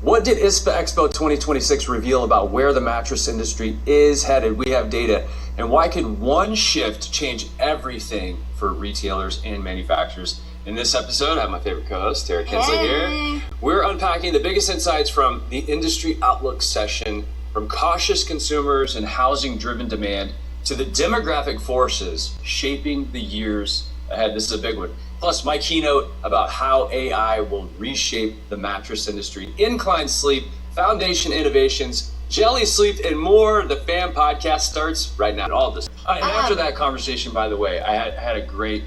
What did ISPA Expo 2026 reveal about where the mattress industry is headed? We have data. And why could one shift change everything for retailers and manufacturers? In this episode, I have my favorite co-host, Tara Kinsley here. We're unpacking the biggest insights from the Industry Outlook session, from cautious consumers and housing-driven demand to the demographic forces shaping the years ahead. This is a big one. Plus, my keynote about how AI will reshape the mattress industry, incline sleep, foundation innovations, jelly sleep, and more. The FAM podcast starts right now. All this. And after that conversation, by the way, I had a great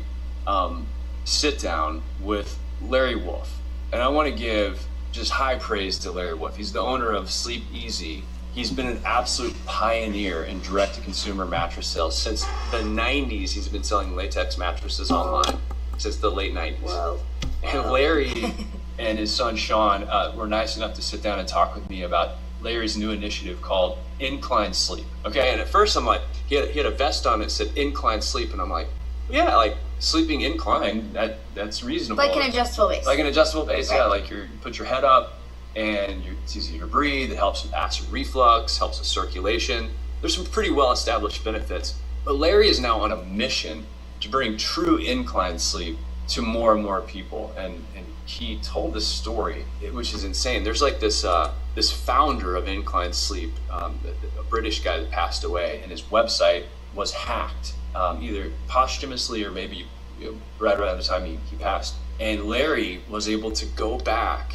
sit down with Larry Wolf. And I want to give just high praise to Larry Wolf. He's the owner of Sleep Easy. He's been an absolute pioneer in direct-to-consumer mattress sales. Since the 90s, he's been selling latex mattresses online. Since the late 90s. Whoa. And Larry and his son Sean were nice enough to sit down and talk with me about Larry's new initiative called Incline Sleep. Okay, and at first I'm like, he had a vest on that said Incline Sleep, and I'm like, yeah, like sleeping incline, that's reasonable. Like an adjustable base. Like an adjustable base, right. Yeah. Like you put your head up, and it's easier to breathe. It helps with acid reflux, helps with circulation. There's some pretty well-established benefits. But Larry is now on a mission to bring true incline sleep to more and more people, and he told this story, which is insane. There's like this founder of incline sleep, a British guy that passed away, and his website was hacked, either posthumously or maybe right around the time he passed. And Larry was able to go back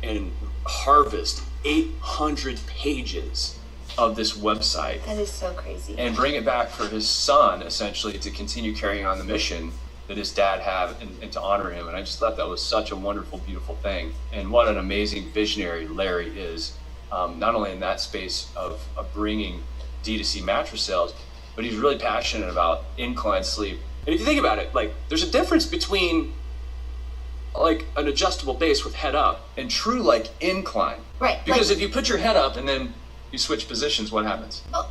and harvest 800 pages of this website. That is so crazy. And bring it back for his son, essentially, to continue carrying on the mission that his dad had and to honor him. And I just thought that was such a wonderful, beautiful thing. And what an amazing visionary Larry is, not only in that space of bringing D2C mattress sales, but he's really passionate about incline sleep. And if you think about it, like there's a difference between like an adjustable base with head up and true like incline. Right. Because like, if you put your head up and then you switch positions, what happens? Oh,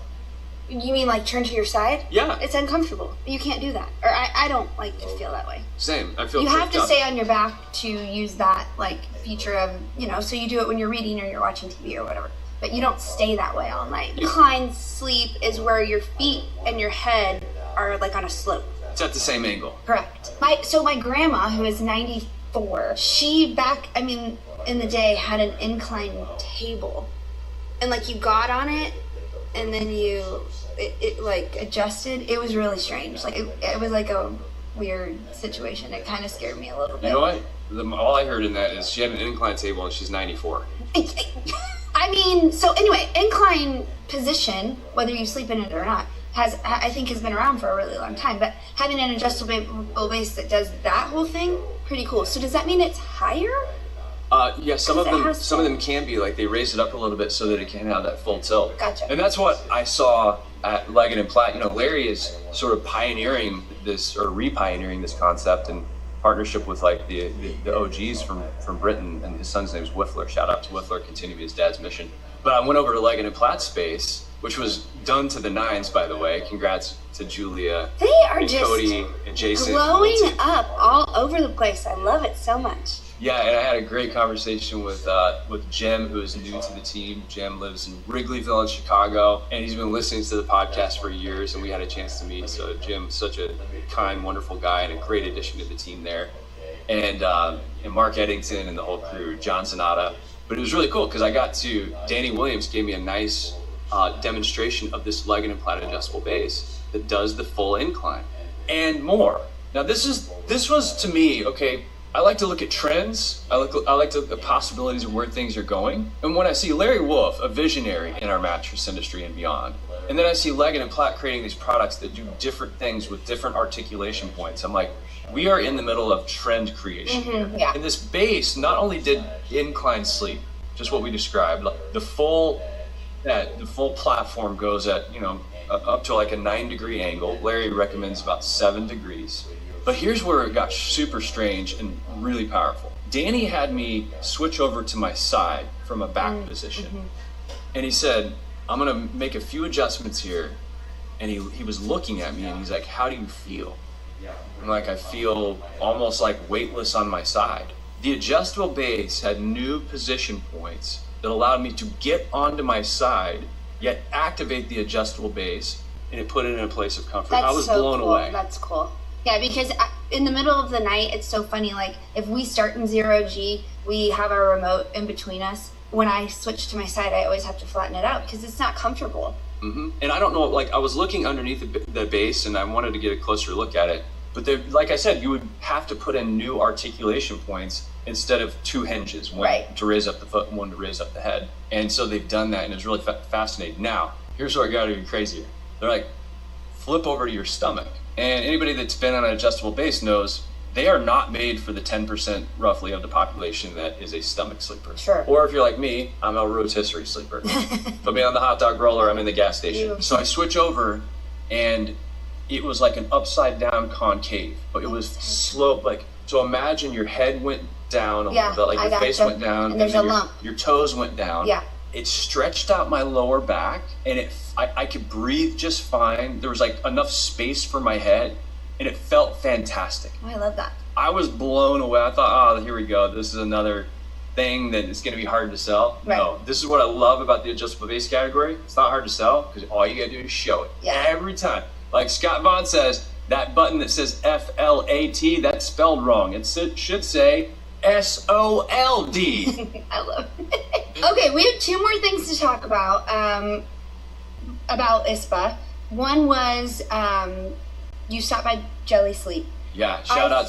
you mean like turn to your side? Yeah. It's uncomfortable. You can't do that. Or I don't like to feel that way. Same. I feel you have to up. stay on your back to use that like feature of, so you do it when you're reading or you're watching TV or whatever. But you don't stay that way all night. Incline sleep is where your feet and your head are like on a slope. It's at the same angle. Correct. My grandma, who is 94, she in the day had an incline table. And like you got on it and then it like adjusted. It was really strange. Like it was like a weird situation. It kind of scared me a little bit. You know what? All I heard in that is she had an incline table and she's 94. So anyway, incline position, whether you sleep in it or not, has been around for a really long time. But having an adjustable base that does that whole thing, pretty cool. So does that mean it's higher? Yeah, some of them can be, like they raise it up a little bit so that it can have that full tilt. Gotcha. And that's what I saw at Leggett & Platt. Larry is sort of pioneering this, or re-pioneering this concept in partnership with like the OGs from Britain, and his son's name is Whiffler. Shout out to Whiffler, continuing his dad's mission. But I went over to Leggett & Platt space, which was done to the nines, by the way. Congrats to Julia. They are and just Cody and Jason glowing up all over the place. I love it so much. Yeah, and I had a great conversation with Jim, who is new to the team. Jim lives in Wrigleyville in Chicago, and he's been listening to the podcast for years, and we had a chance to meet. So Jim's such a kind, wonderful guy, and a great addition to the team there. And Mark Eddington and the whole crew, John Sonata. But it was really cool because I got to, Danny Williams gave me a nice demonstration of this Leggett & Platt adjustable base that does the full incline and more. Now this was to me, okay, I like to look at trends. I like the possibilities of where things are going. And when I see Larry Wolf, a visionary in our mattress industry and beyond, and then I see Leggett & Platt creating these products that do different things with different articulation points, I'm like, we are in the middle of trend creation. Mm-hmm, yeah. And this base not only did incline sleep, just what we described, like the full platform goes at, up to like a 9-degree angle. Larry recommends about 7 degrees. But here's where it got super strange and really powerful. Danny had me switch over to my side from a back position. Mm-hmm. And he said, I'm gonna make a few adjustments here. And he was looking at me and he's like, how do you feel? I'm like, I feel almost like weightless on my side. The adjustable base had new position points that allowed me to get onto my side, yet activate the adjustable base, and it put it in a place of comfort. I was blown away. That's cool. Yeah, because in the middle of the night, it's so funny. Like if we start in 0G, we have our remote in between us. When I switch to my side, I always have to flatten it out because it's not comfortable. Mm-hmm. And I don't know, like I was looking underneath the base and I wanted to get a closer look at it. But like I said, you would have to put in new articulation points instead of two hinges, one to raise up the foot and one to raise up the head. And so they've done that, and it's really fascinating. Now, here's where I got even crazier. They're like, flip over to your stomach. And anybody that's been on an adjustable base knows they are not made for the 10% roughly of the population that is a stomach sleeper. Sure. Or if you're like me, I'm a rotisserie sleeper. Put me on the hot dog roller, I'm in the gas station. So I switch over, and it was like an upside down concave, but it was slow. Like, so imagine your head went down a little bit, like your face went down, and there's a lump. Your toes went down. Yeah. It stretched out my lower back, and I could breathe just fine. There was like enough space for my head, and it felt fantastic. Oh, I love that. I was blown away. I thought, oh, here we go. This is another thing that is going to be hard to sell. Right. No, this is what I love about the adjustable base category. It's not hard to sell because all you got to do is show it every time. Like Scott Vaughn says, that button that says FLAT, that's spelled wrong. It should say SOLD. I love it. Okay, we have two more things to talk about ISPA. One was you stopped by Jelly Sleep. Yeah, shout out